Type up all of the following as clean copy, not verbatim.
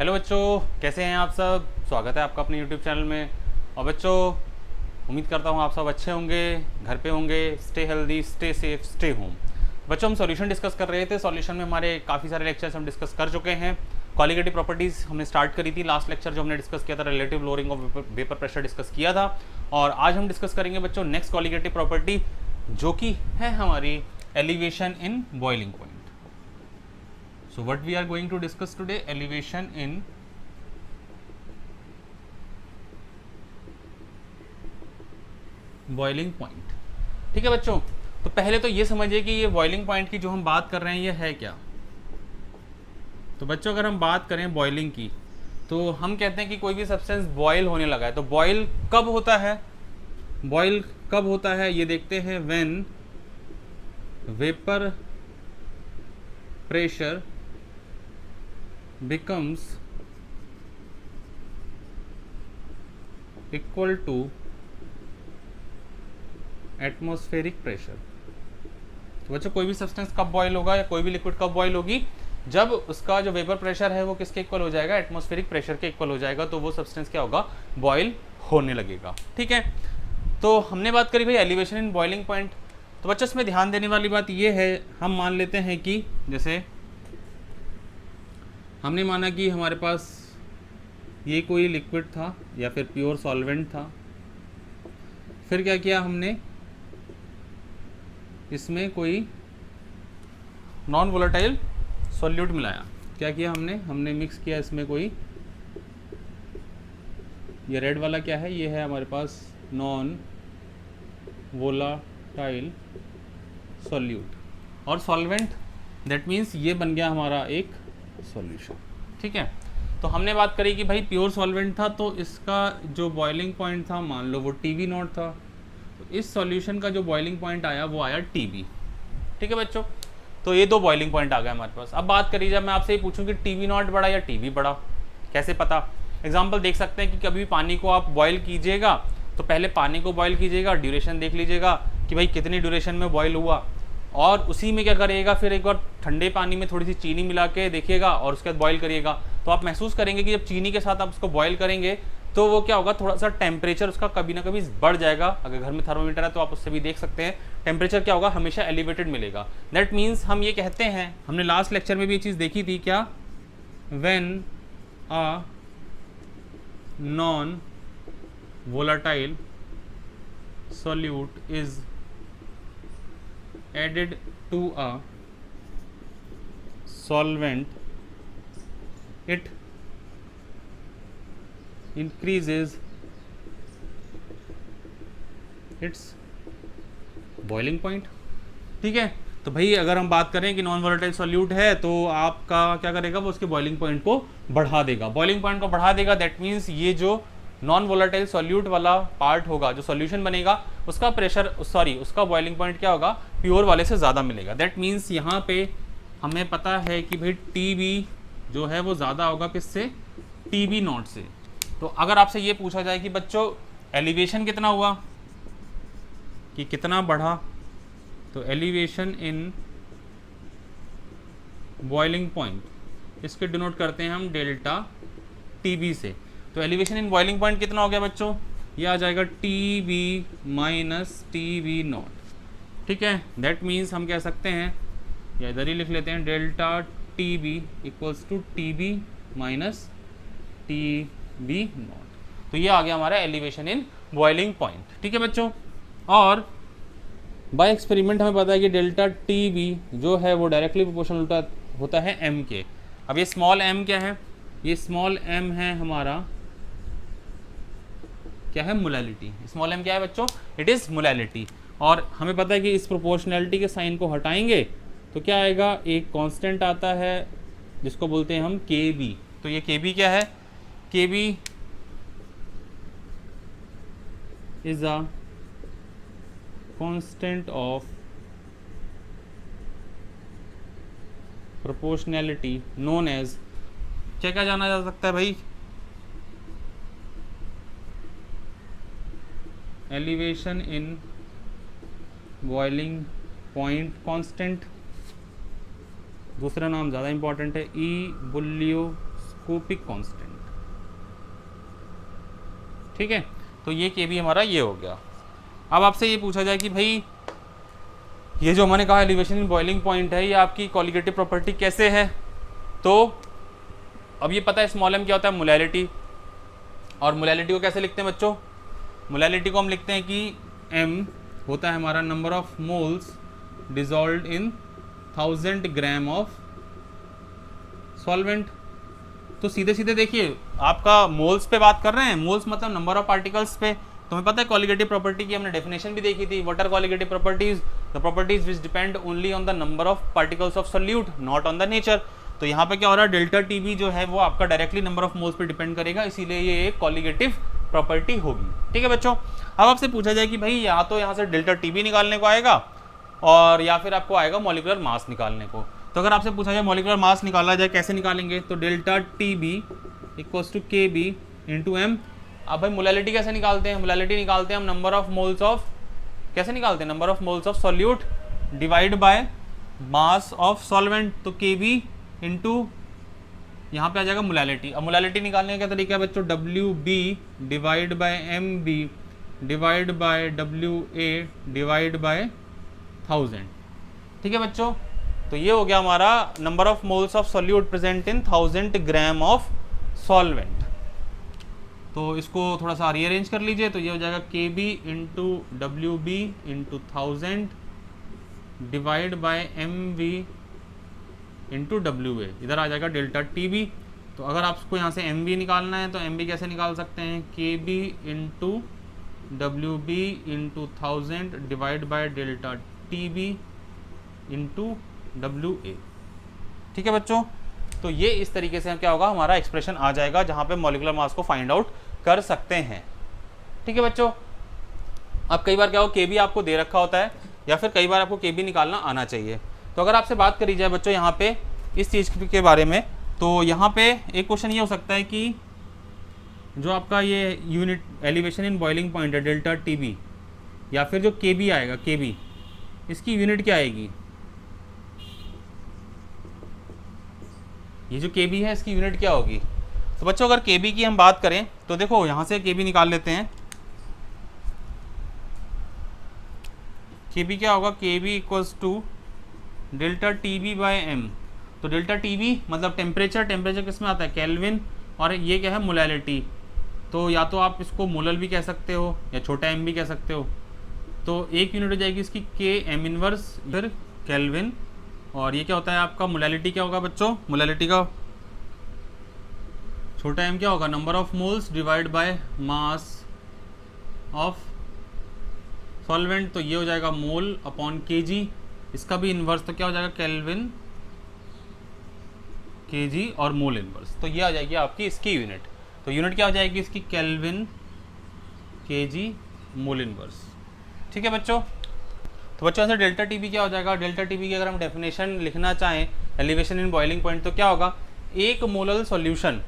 Hello बच्चों, कैसे हैं आप सब। स्वागत है आपका अपने यूट्यूब चैनल में। और बच्चों, उम्मीद करता हूँ आप सब अच्छे होंगे, घर पे होंगे। Stay healthy, stay safe, stay home. बच्चों, हम सॉल्यूशन डिस्कस कर रहे थे। सॉल्यूशन में हमारे काफ़ी सारे लेक्चर्स हम डिस्कस कर चुके हैं। क्वालिटेटिव प्रॉपर्टीज़ हमने स्टार्ट करी थी। लास्ट लेक्चर जो हमने डिस्कस किया था, relative lowering of vapour pressure discuss किया था। और आज हम डिस्कस करेंगे बच्चों नेक्स्ट क्वालिटेटिव प्रॉपर्टी, जो कि है हमारी elevation in boiling point. So what we are going to discuss today, elevation in boiling point। ठीक है बच्चों, तो पहले तो ये समझिए कि ये बॉइलिंग पॉइंट की जो हम बात कर रहे हैं ये है क्या। तो बच्चों, अगर हम बात करें बॉइलिंग की, तो हम कहते हैं कि कोई भी सब्सटेंस बॉयल होने लगा है। तो बॉयल कब होता है, बॉयल कब होता है ये देखते हैं। When vapour pressure becomes equal to atmospheric pressure। तो बच्चों, कोई भी सब्सटेंस कब बॉयल होगा या कोई भी लिक्विड कब बॉयल होगी, जब उसका जो वेपर प्रेशर है वो किसके इक्वल हो जाएगा, एटमॉस्फेरिक प्रेशर के इक्वल हो जाएगा, तो वो सब्सटेंस क्या होगा, बॉयल होने लगेगा। ठीक है, तो हमने बात करी भाई एलिवेशन इन बॉइलिंग पॉइंट। तो बच्चों, इसमें ध्यान देने वाली बात ये है, हम मान लेते हैं कि जैसे हमने माना कि हमारे पास ये कोई लिक्विड था या फिर प्योर सॉल्वेंट था। फिर क्या किया हमने, इसमें कोई नॉन वोलेटाइल सॉल्यूट मिलाया। क्या किया हमने मिक्स किया इसमें कोई, ये रेड वाला क्या है, ये है हमारे पास नॉन वोलेटाइल सॉल्यूट और सॉल्वेंट, दैट मीन्स ये बन गया हमारा एक सॉल्यूशन। ठीक है, तो हमने बात करी कि भाई प्योर सॉल्वेंट था, तो इसका जो बॉइलिंग पॉइंट था मान लो वो TB नॉट था। तो इस सॉल्यूशन का जो बॉइलिंग पॉइंट आया वो आया TB। ठीक है बच्चों, तो ये दो बॉइलिंग पॉइंट आ गए हमारे पास। अब बात करी, जब मैं आपसे ये पूछूं कि TB नॉट बड़ा या TB बड़ा, कैसे पता। एग्जाम्पल देख सकते हैं कि कभी पानी को आप बॉयल कीजिएगा तो पहले पानी को बॉयल कीजिएगा, ड्यूरेशन देख लीजिएगा कि भाई कितनी ड्यूरेशन में बॉयल हुआ, और उसी में क्या करिएगा, फिर एक बार ठंडे पानी में थोड़ी सी चीनी मिला के देखिएगा और उसके बाद बॉईल करिएगा। तो आप महसूस करेंगे कि जब चीनी के साथ आप उसको बॉईल करेंगे तो वो क्या होगा, थोड़ा सा टेम्परेचर उसका कभी ना कभी बढ़ जाएगा। अगर घर में थर्मोमीटर है तो आप उससे भी देख सकते हैं, टेम्परेचर क्या होगा, हमेशा एलिवेटेड मिलेगा। दैट मीन्स हम ये कहते हैं, हमने लास्ट लेक्चर में भी ये चीज़ देखी थी क्या, when a non volatile solute is added to a solvent, it increases its boiling point। ठीक है, तो भाई अगर हम बात करें कि नॉन वोलेटाइल सॉल्यूट है तो आपका क्या करेगा, वो उसके बॉइलिंग पॉइंट को बढ़ा देगा। बॉइलिंग पॉइंट को बढ़ा देगा, दैट मीन्स ये जो नॉन वोलेटाइल सॉल्यूट वाला पार्ट होगा, जो सॉल्यूशन बनेगा, उसका प्रेशर उसका बॉइलिंग पॉइंट क्या होगा, प्योर वाले से ज़्यादा मिलेगा। दैट मीन्स यहाँ पे हमें पता है कि भाई TB जो है वो ज़्यादा होगा किससे, TB नॉट से। तो अगर आपसे ये पूछा जाए कि बच्चों एलिवेशन कितना हुआ, कि कितना बढ़ा, तो एलिवेशन इन बॉइलिंग पॉइंट इसके डिनोट करते हैं हम डेल्टा TB से। तो एलिवेशन इन बॉइलिंग पॉइंट कितना हो गया बच्चों, ये आ जाएगा TB माइनस TB नॉट। ठीक है, दैट मीन्स हम कह सकते हैं, या इधर ही लिख लेते हैं, delta TB equals to TB minus TB not. तो ये आ गया हमारा एलिवेशन इन बॉइलिंग पॉइंट। ठीक है बच्चों, और बाय एक्सपेरिमेंट हमें पता है कि डेल्टा TB जो है वो डायरेक्टली प्रोपोर्शनल होता है M के। अब ये स्मॉल m क्या है, ये स्मॉल m है हमारा क्या है, मोलैलिटी। स्मॉल m क्या है बच्चों, इट इज़ मोलैलिटी। और हमें पता है कि इस प्रोपोर्शनैलिटी के साइन को हटाएंगे तो क्या आएगा, एक कांस्टेंट आता है जिसको बोलते हैं हम Kb। तो ये Kb क्या है, Kb is a constant of proportionality known as, क्या क्या जाना जा सकता है भाई, elevation in boiling point constant. दूसरा नाम ज़्यादा इंपॉर्टेंट है, ई बुलियोस्टैटिक हाइग्रोस्कोपिक कांस्टेंट। ठीक है, तो ये के भी हमारा ये हो गया। अब आपसे ये पूछा जाए कि भाई ये जो हमने कहा एलिवेशन इन बॉइलिंग पॉइंट है, ये आपकी कोलिगेटिव प्रॉपर्टी कैसे है, तो अब ये पता है स्मॉल m क्या होता है, मोलैलिटी। और मोलैलिटी को कैसे लिखते हैं बच्चों, मोलैलिटी को हम लिखते हैं कि m होता है हमारा number of moles dissolved in 1000 gram of solvent. तो सीधे सीधे देखिए, आपका मोल्स पे बात कर रहे हैं, मोल्स मतलब नंबर ऑफ पार्टिकल्स पे। तुम्हें पता है कोलिगेटिव प्रॉपर्टी की हमने डेफिनेशन भी देखी थी, what are colligative properties, the properties which depend only on the number of particles of solute not on the nature. तो यहाँ पे क्या हो रहा है, डेल्टा टीबी जो है वो आपका डायरेक्टली नंबर ऑफ मोल्स पे डिपेंड करेगा, इसीलिए ये एक कोलिगेटिव प्रॉपर्टी होगी। ठीक है बच्चों, अब आपसे पूछा जाए कि भाई या तो यहाँ से डेल्टा टीबी निकालने को आएगा और या फिर आपको आएगा मॉलिक्यूलर मास निकालने को। तो अगर आपसे पूछा जाए मॉलिक्यूलर मास निकाला जाए कैसे निकालेंगे, तो delta T B equals to K B into M. अब भाई मोलैलिटी कैसे निकालते हैं, मोलैलिटी निकालते हैं हम नंबर ऑफ मोल्स ऑफ, कैसे निकालते हैं, number of moles of solute divide by mass of solvent. तो के बी इंटू यहाँ पे आ जाएगा मोलैलिटी। अब मोलैलिटी निकालने का क्या तरीका है बच्चों, W B divide by M B divide by W A divide by 1000। ठीक है बच्चों, तो ये हो गया हमारा number of moles of solute present in 1000 gram of solvent. तो इसको थोड़ा सा रीअरेंज कर लीजिए, तो ये हो जाएगा K B into W B into 1000 divide by M B into W A, इधर आ जाएगा डेल्टा टी बी। तो अगर आपको यहाँ से एम बी निकालना है तो एम बी कैसे निकाल सकते हैं, K B into W B into 1000 divide by delta T B into W A. ठीक है बच्चों, तो ये इस तरीके से क्या होगा, हमारा एक्सप्रेशन आ जाएगा जहाँ पे मॉलिक्यूलर मास को फाइंड आउट कर सकते हैं। ठीक है बच्चों, अब कई बार क्या हो, के बी आपको दे रखा होता है या फिर कई बार आपको के बी निकालना आना चाहिए। तो अगर आपसे बात करी जाए बच्चों यहाँ पे इस चीज़ के बारे में, तो यहाँ पे एक क्वेश्चन ये हो सकता है कि जो आपका ये unit elevation in boiling point है डेल्टा टी बी, या फिर जो के बी आएगा, के बी इसकी यूनिट क्या आएगी, ये जो के बी है इसकी यूनिट क्या होगी। तो बच्चों अगर के बी की हम बात करें तो देखो यहाँ से के बी निकाल लेते हैं, के बी क्या होगा, K B equals to delta T B by M. तो डेल्टा टी बी मतलब टेम्परेचर, टेम्परेचर किस में आता है, केल्विन, और ये क्या है मोलैलिटी। तो या तो आप इसको मोलल भी कह सकते हो या छोटा एम भी कह सकते हो। तो एक यूनिट हो जाएगी इसकी के एम इनवर्स फिर केल्विन, और ये क्या होता है आपका मोलैलिटी क्या होगा बच्चों, मोलैलिटी का छोटा एम क्या होगा, number of moles divide by mass of solvent. तो ये हो जाएगा मोल अपॉन केजी, इसका भी इन्वर्स तो क्या हो जाएगा, केल्विन केजी और मोल इन्वर्स। तो ये आ जाएगी आपकी इसकी यूनिट। तो यूनिट क्या हो जाएगी इसकी, केल्विन केजी मोल इन्वर्स। ठीक है बच्चों, तो बच्चों से डेल्टा टीबी क्या हो जाएगा, डेल्टा टीबी की अगर हम डेफिनेशन लिखना चाहें एलिवेशन इन बॉइलिंग पॉइंट, तो क्या होगा, एक मोलल सॉल्यूशन,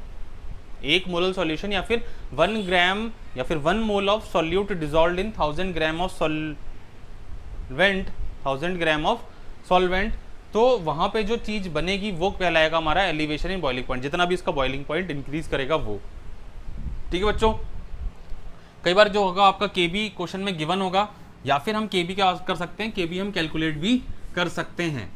एक मोलल सॉल्यूशन या फिर 1 ग्राम या फिर 1 mole of solute dissolved in 1000 gram of solvent, 1000 gram of solvent. तो वहाँ पे जो चीज़ बनेगी वो कहलाएगा हमारा एलिवेशन इन बॉइलिंग पॉइंट, जितना भी इसका बॉइलिंग पॉइंट इंक्रीज करेगा वो। ठीक है बच्चों, कई बार जो होगा आपका के बी क्वेश्चन में गिवन होगा, या फिर हम के बी क्या कर सकते हैं, के बी हम कैलकुलेट भी कर सकते हैं।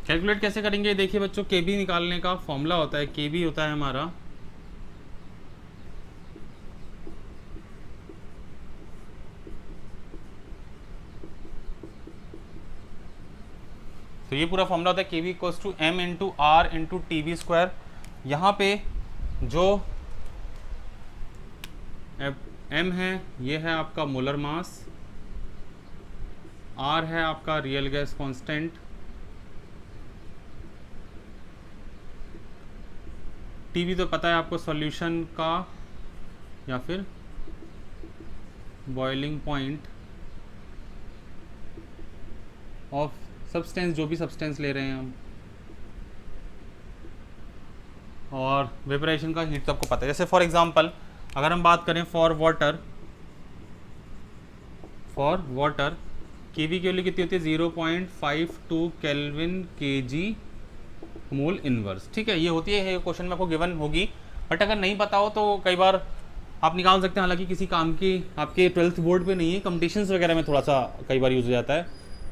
कैलकुलेट कैसे करेंगे, देखिए बच्चों, के बी निकालने का फॉर्मूला होता है, के बी होता है हमारा तो ये पूरा फॉर्मूला होता है K B equals to M into R into T B square. यहाँ पे जो एम है ये है आपका मोलर मास, आर है आपका real gas constant, T B तो पता है आपको सॉल्यूशन का या फिर बॉइलिंग पॉइंट ऑफ सब्सटेंस, जो भी सब्सटेंस ले रहे हैं हम, और वेपराइजेशन का हीट तो आपको पता है। जैसे फॉर एग्जांपल अगर हम बात करें फॉर वाटर केवी की वैल्यू कितनी होती है 0.52 केल्विन केजी मोल इनवर्स। ठीक है, ये होती है, क्वेश्चन में आपको गिवन होगी, बट अगर नहीं पता हो तो कई बार आप निकाल सकते हैं। हालांकि किसी काम की आपके 12th बोर्ड पे नहीं है, कॉम्पिटिशन्स वगैरह में थोड़ा सा कई बार यूज़ हो जाता है।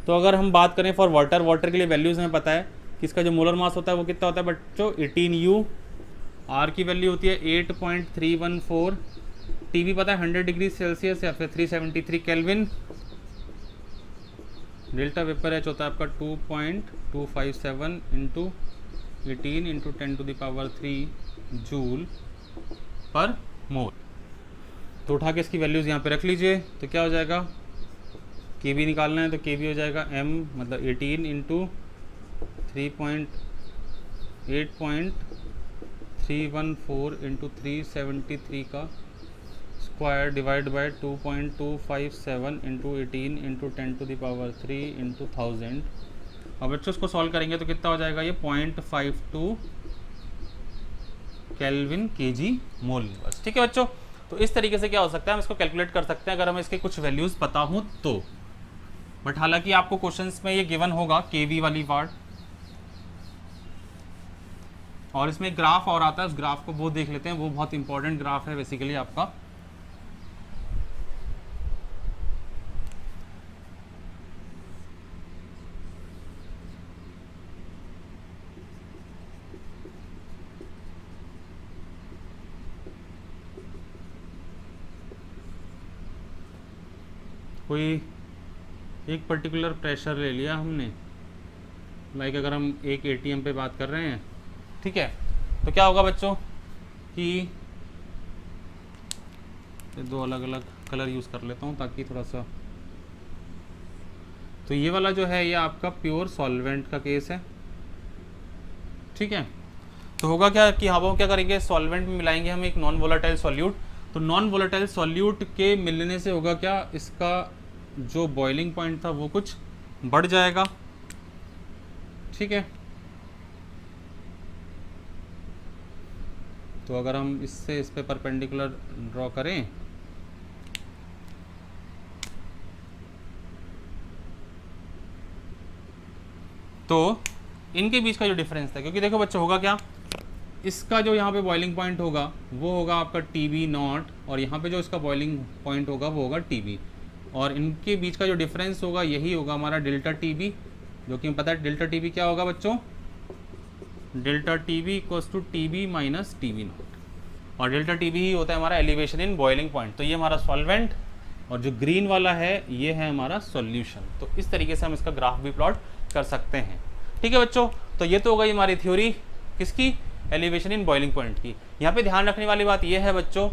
तो अगर हम बात करें फॉर वाटर के लिए वैल्यूज़ हमें पता है कि इसका जो मोलर मास होता है वो कितना होता है बच्चों 18U, आर की वैल्यू होती है 8.314, टीवी पता है 100 डिग्री सेल्सियस या फिर 373 केल्विन, डेल्टा वेपर एच होता है आपका 2.257 इंटू 18 इंटू 10⁻³ जूल पर मोल। तो उठा के इसकी वैल्यूज़ यहाँ पे रख लीजिए, तो क्या हो जाएगा, के बी निकालना है तो के बी हो जाएगा m मतलब 18 इंटू 8.314 इंटू 373 का square divide by 2.257 into 18 into 10⁻³ into 1000। अब बच्चों इसको सॉल्व करेंगे तो कितना हो जाएगा, ये 0.52 केल्विन केजी मोल इनवर्स। ठीक है बच्चों, तो इस तरीके से क्या हो सकता है, हम इसको कैलकुलेट कर सकते हैं अगर हमें इसके कुछ वैल्यूज़ पता हो तो। बट हालांकि आपको क्वेश्चंस में ये गिवन होगा केवी वाली पार्ट, और इसमें ग्राफ और आता है, उस ग्राफ को वो देख लेते हैं, वो बहुत इंपॉर्टेंट ग्राफ है बेसिकली आपका। कोई एक पर्टिकुलर प्रेशर ले लिया हमने, लाइक अगर हम एक एटीएम पे बात कर रहे हैं, ठीक है, तो क्या होगा बच्चों कि दो अलग अलग कलर यूज़ कर लेता हूँ ताकि थोड़ा सा, तो ये वाला जो है ये आपका प्योर सॉल्वेंट का केस है। ठीक है, तो होगा क्या कि हम क्या करेंगे, सॉल्वेंट में मिलाएंगे हम एक नॉन वोलेटाइल सॉल्यूट, तो नॉन वोलेटाइल सॉल्यूट के मिलने से होगा क्या, इसका जो बॉइलिंग पॉइंट था वो कुछ बढ़ जाएगा। ठीक है, तो अगर हम इससे इस पे परपेंडिकुलर ड्रॉ करें तो इनके बीच का जो डिफरेंस था, क्योंकि देखो बच्चों होगा क्या, इसका जो यहाँ पे बॉइलिंग पॉइंट होगा वो होगा आपका टीबी नॉट, और यहाँ पे जो इसका बॉइलिंग पॉइंट होगा वो होगा टीबी, और इनके बीच का जो डिफरेंस होगा यही होगा हमारा डेल्टा टीबी, जो कि पता है डेल्टा टीबी क्या होगा बच्चों, delta TB equals to TB minus TB not, और डेल्टा टीबी ही होता है हमारा एलिवेशन इन बॉइलिंग पॉइंट। तो ये हमारा सॉल्वेंट, और जो ग्रीन वाला है ये है हमारा सॉल्यूशन। तो इस तरीके से हम इसका ग्राफ भी प्लॉट कर सकते हैं। ठीक है बच्चों, तो ये तो हो गई हमारी थ्योरी किसकी, एलिवेशन इन बॉइलिंग पॉइंट की। यहाँ पे ध्यान रखने वाली बात यह है बच्चों,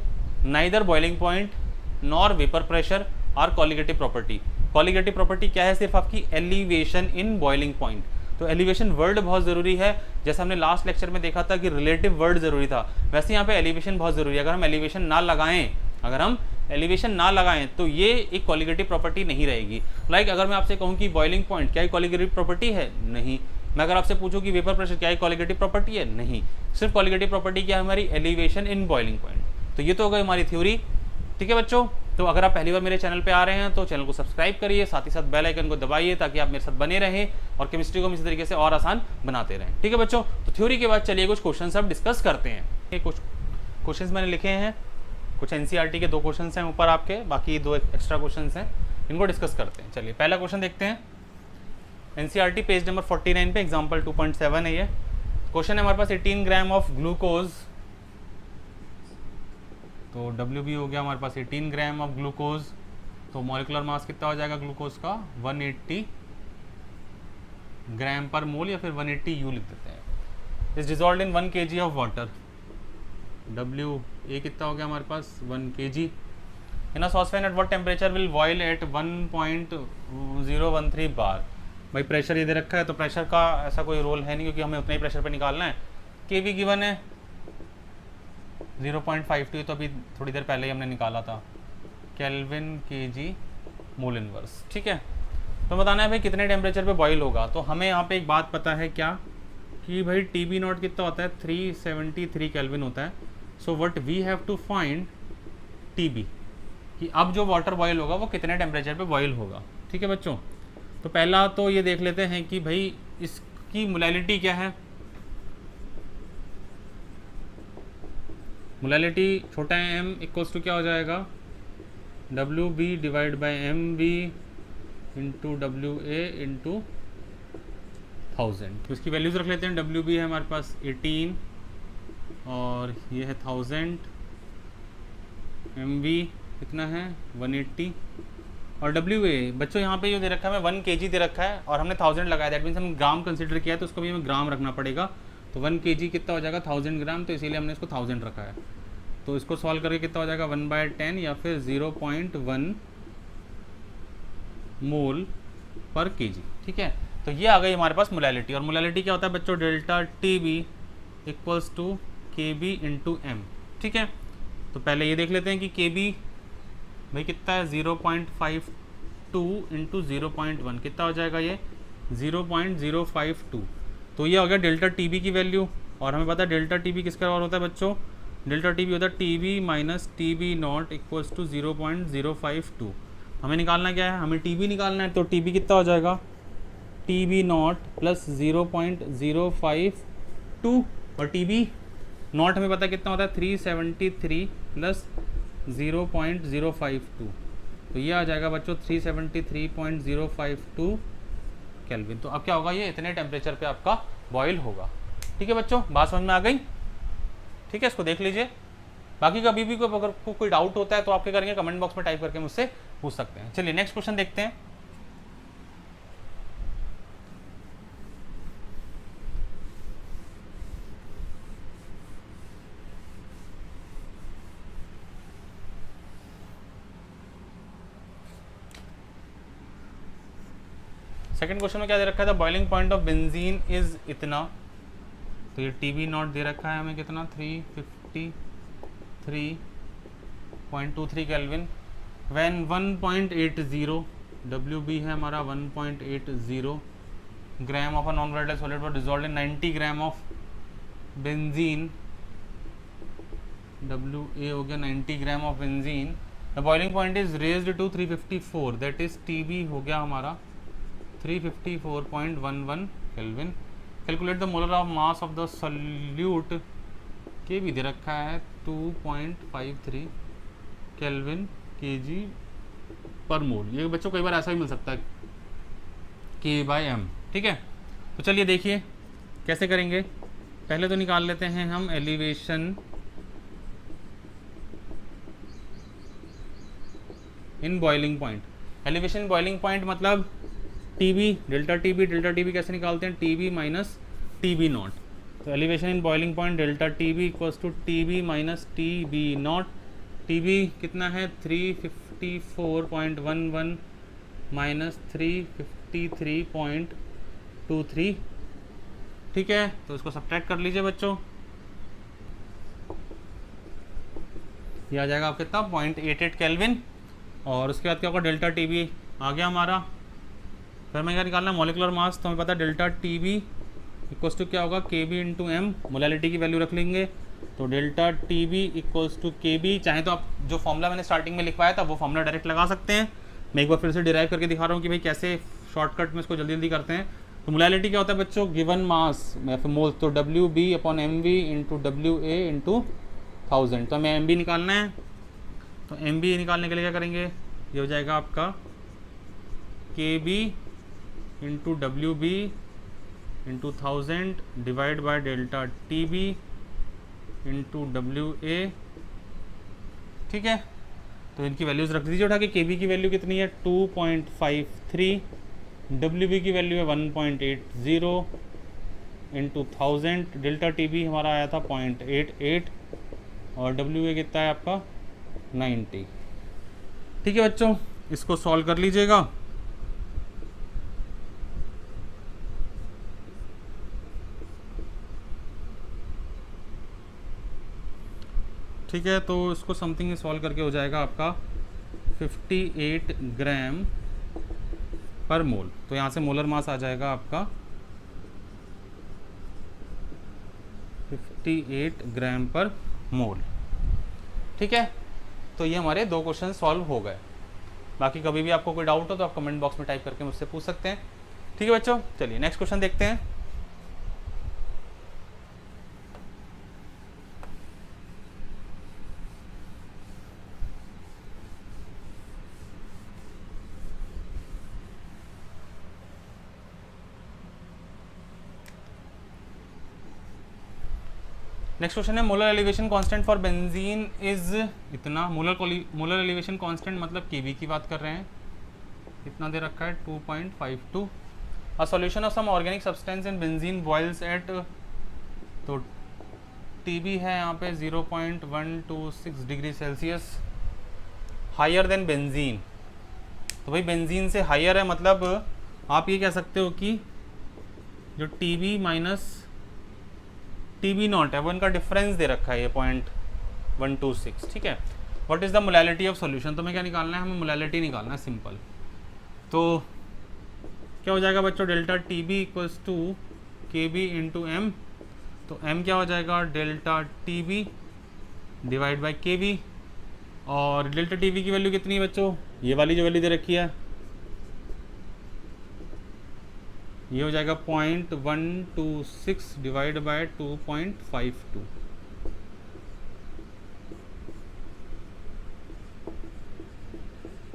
neither boiling point nor vapour pressure are colligative property. Colligative property क्या है, सिर्फ आपकी एलिवेशन इन बॉइलिंग पॉइंट। तो एलिवेशन वर्ड बहुत ज़रूरी है, जैसे हमने लास्ट लेक्चर में देखा था कि रिलेटिव वर्ड ज़रूरी था, वैसे यहाँ पे एलिवेशन बहुत ज़रूरी है। अगर हम एलिवेशन ना लगाएं तो ये एक कॉलिगेटिव प्रॉपर्टी नहीं रहेगी। लाइक अगर मैं आपसे कहूँ कि बॉइलिंग पॉइंट क्या कॉलिगेटिव प्रॉपर्टी है, नहीं। मैं अगर आपसे पूछूं कि वेपर प्रेशर क्या कॉलिगेटिव प्रॉपर्टी है, नहीं। सिर्फ कॉलिगेटिव प्रॉपर्टी क्या है हमारी, एलिवेशन इन बॉइलिंग पॉइंट। तो ये तो हो गई हमारी थ्योरी। ठीक है बच्चों, तो अगर आप पहली बार मेरे चैनल पे आ रहे हैं तो चैनल को सब्सक्राइब करिए, साथ ही साथ बेल आइकन को दबाइए ताकि आप मेरे साथ बने रहें और केमिस्ट्री को हम इसी तरीके से और आसान बनाते रहें। ठीक है बच्चों, तो थ्योरी के बाद चलिए कुछ क्वेश्चन अब डिस्कस करते हैं। ये कुछ क्वेश्चन मैंने लिखे हैं, कुछ एनसीईआरटी के 2 क्वेश्चन हैं ऊपर आपके, बाकी 2 एक्स्ट्रा क्वेश्चन हैं, इनको डिस्कस करते हैं। चलिए पहला क्वेश्चन देखते हैं, एनसीईआरटी पेज नंबर 49 पे एग्जाम्पल 2.7 है ये क्वेश्चन है हमारे पास। 18 ग्राम ऑफ ग्लूकोज, तो WB हो गया हमारे पास 18 ग्राम ऑफ ग्लूकोज, तो मॉलिकुलर मास कितना हो जाएगा ग्लूकोज का 180 ग्राम पर मोल, या फिर 180 U लिख देते हैं। Is dissolved in 1 kg of water, WA कितना हो गया हमारे पास 1 kg। In a saucepan at what temperature will boil at 1.013 bar. भाई प्रेशर ये दे रखा है, तो प्रेशर का ऐसा कोई रोल है नहीं क्योंकि हमें उतना ही प्रेशर पे निकालना है। केवी गिवन है 0.52, तो अभी थोड़ी देर पहले ही हमने निकाला था, केल्विन केजी मोल इनवर्स। ठीक है, तो बताना है भाई कितने टेम्परेचर पे बॉईल होगा। तो हमें यहाँ पे एक बात पता है क्या, कि भाई टीबी नॉट कितना होता है 373 केल्विन होता है। So what we have to find TB, कि अब जो वाटर बॉयल होगा वो कितने टेम्परेचर पे बॉयल होगा। ठीक है बच्चों, तो पहला तो ये देख लेते हैं कि भाई इसकी मोलैलिटी क्या है। मोलैलिटी छोटा है m इक्वल्स टू क्या हो जाएगा, WB divide by MB into WA into 1000। तो इसकी वैल्यूज़ रख लेते हैं। WB है हमारे पास 18 और ये है 1000, MB कितना है 180 और WA बच्चों यहाँ पे जो दे रखा है हमें 1 kg दे रखा है और हमने 1000 लगाया, दैट मीन्स हम ग्राम कंसिडर किया है तो उसको भी हमें ग्राम रखना पड़ेगा। तो 1 kg कितना हो जाएगा 1000 ग्राम, तो इसीलिए हमने इसको 1000 रखा है। तो इसको सॉल्व करके कितना हो जाएगा 1/10 या फिर 0.1 मोल पर kg। ठीक है, तो ये आ गई हमारे पास मोलैलिटी। और मोलैलिटी क्या होता है बच्चों, delta TB equals to KB into M। ठीक है, तो पहले ये देख लेते हैं कि KB भाई कितना है 0.52 इंटू 0.1 कितना हो जाएगा ये 0.052। तो ये हो गया डेल्टा TB की वैल्यू। और हमें पता है डेल्टा TB किसका और होता है बच्चों, डेल्टा TB होता है TB minus TB not equals to 0.052। हमें निकालना क्या है, हमें TB निकालना है। तो TB कितना हो जाएगा TB नॉट प्लस 0.052 और TB नॉट हमें पता है कितना होता है 373 प्लस 0.052। तो ये आ जाएगा बच्चों 373.052 केल्विन। तो अब क्या होगा, ये इतने टेम्परेचर पे आपका बॉयल होगा। ठीक है बच्चों, बात समझ में आ गई। ठीक है, इसको देख लीजिए। बाकी कभी भी अगर कोई डाउट होता है तो आप क्या करेंगे, कमेंट बॉक्स में टाइप करके मुझसे पूछ सकते हैं। चलिए नेक्स्ट क्वेश्चन देखते हैं। सेकंड क्वेश्चन में क्या दे रखा था, boiling point of benzene is इतना। तो ये TB नॉट दे रखा है हमें कितना 353.23 केल्विन व्हेन 1.80 WB है हमारा 1.80 ग्राम of a non volatile solid for dissolved in 90 gram of benzene. WA हो गया 90 gram of benzene. The boiling point is raised to 354, that is TB हो गया हमारा 354.11 kelvin. Calculate the molar of mass of the solute, के भी दे रखा है 2.53 kelvin kg पर मोल। ये बच्चों कई बार ऐसा भी मिल सकता है K/M। ठीक है, तो चलिए देखिए कैसे करेंगे। पहले तो निकाल लेते हैं हम elevation in boiling point. Elevation in boiling point मतलब TB डेल्टा TB कैसे निकालते हैं, TB माइनस TB नॉट। तो elevation in boiling point delta TB equals to TB minus TB not. TB कितना है 354.11 माइनस 353.23। ठीक है, तो इसको सब्ट्रैक्ट कर लीजिए बच्चों। ये आ जाएगा आपके कितना 0.88 केल्विन। और उसके बाद क्या होगा, डेल्टा TB आ गया हमारा। फिर हमें क्या निकालना है, मॉलिकुलर मास। तो हमें पता है डेल्टा TB इक्वल्स टू क्या होगा KB इंटू M। मोलैलिटी की वैल्यू रख लेंगे। तो delta TB equals to KB, चाहे तो आप जो फॉर्मूला मैंने स्टार्टिंग में लिखवाया था वो फॉर्मूला डायरेक्ट लगा सकते हैं। मैं एक बार फिर से डिराइव करके दिखा रहा हूँ कि भाई कैसे शॉर्टकट में इसको जल्दी जल्दी करते हैं। तो मोलैलिटी क्या होता है बच्चों, गिवन मास या फिर मोल्स, तो WB upon MV into WA into 1000। तो हमें MB निकालना है। तो MB निकालने के लिए क्या करेंगे, ये हो जाएगा आपका KB into WB into 1000 divide by delta TB into WA। ठीक है, तो इनकी वैल्यूज़ रख दीजिए उठा के। KB की वैल्यू कितनी है 2.53, WB की वैल्यू है 1.80 इंटू 1000, डेल्टा TB हमारा आया था 0.88 और WA कितना है आपका 90। ठीक है बच्चों, इसको सॉल्व कर लीजिएगा। ठीक है, तो इसको समथिंग सॉल्व करके हो जाएगा आपका 58 ग्राम पर मोल। तो यहाँ से मोलर मास आ जाएगा आपका 58 ग्राम पर मोल। ठीक है, तो ये हमारे 2 क्वेश्चन सॉल्व हो गए। बाकी कभी भी आपको कोई डाउट हो तो आप कमेंट बॉक्स में टाइप करके मुझसे पूछ सकते हैं। ठीक है बच्चों, चलिए नेक्स्ट क्वेश्चन देखते हैं। नेक्स्ट क्वेश्चन है molar elevation constant for benzene is इतना। मोलर एलिवेशन कांस्टेंट मतलब केवी की बात कर रहे हैं, इतना दे रखा है 2.52। A solution of some organic substance in benzene boils at, तो टीबी है यहाँ पे 0.126 degree Celsius, higher than benzene. तो भाई बेंजीन से हायर है, मतलब आप ये कह सकते हो कि जो टीबी माइनस टीबी नॉट है वो इनका डिफरेंस दे रखा है ये 0.126। ठीक है, what is the molality of solution. तो हमें क्या निकालना है, हमें मोलैलिटी निकालना है सिंपल। तो क्या हो जाएगा बच्चों, delta T B equals to K B into M. तो एम क्या हो जाएगा, delta T B divide by K B. और डेल्टा टी बी की वैल्यू कितनी है बच्चों, ये वाली जो वैल्यू दे रखी है, ये हो जाएगा 0.126 डिवाइड बाय 2.52।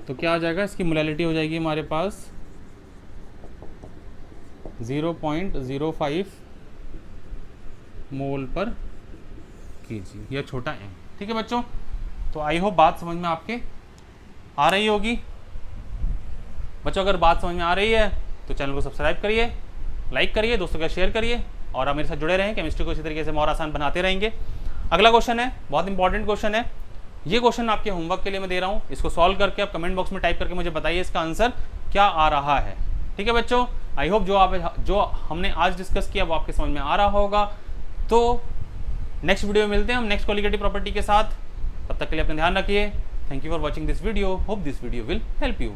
तो क्या आ जाएगा, इसकी मोलैलिटी हो जाएगी हमारे पास 0.05 मोल पर केजी, या छोटा एम। ठीक है बच्चों, तो आई होप बात समझ में आपके आ रही होगी। बच्चों अगर बात समझ में आ रही है तो चैनल को सब्सक्राइब करिए, लाइक करिए, दोस्तों के साथ शेयर करिए, और आप मेरे साथ जुड़े रहें। केमिस्ट्री को इसी तरीके से और आसान बनाते रहेंगे। अगला क्वेश्चन है, बहुत इंपॉर्टेंट क्वेश्चन है। ये क्वेश्चन आपके होमवर्क के लिए मैं दे रहा हूँ, इसको सॉल्व करके आप कमेंट बॉक्स में टाइप करके मुझे बताइए इसका आंसर क्या आ रहा है। ठीक है बच्चों, आई होप जो हमने आज डिस्कस किया वो आपके समझ में आ रहा होगा। तो नेक्स्ट वीडियो में मिलते हैं हम नेक्स्ट कोलिगेटिव प्रॉपर्टी के साथ। तब तक के लिए अपना ध्यान रखिए। Thank you for watching this video, hope this video will help you.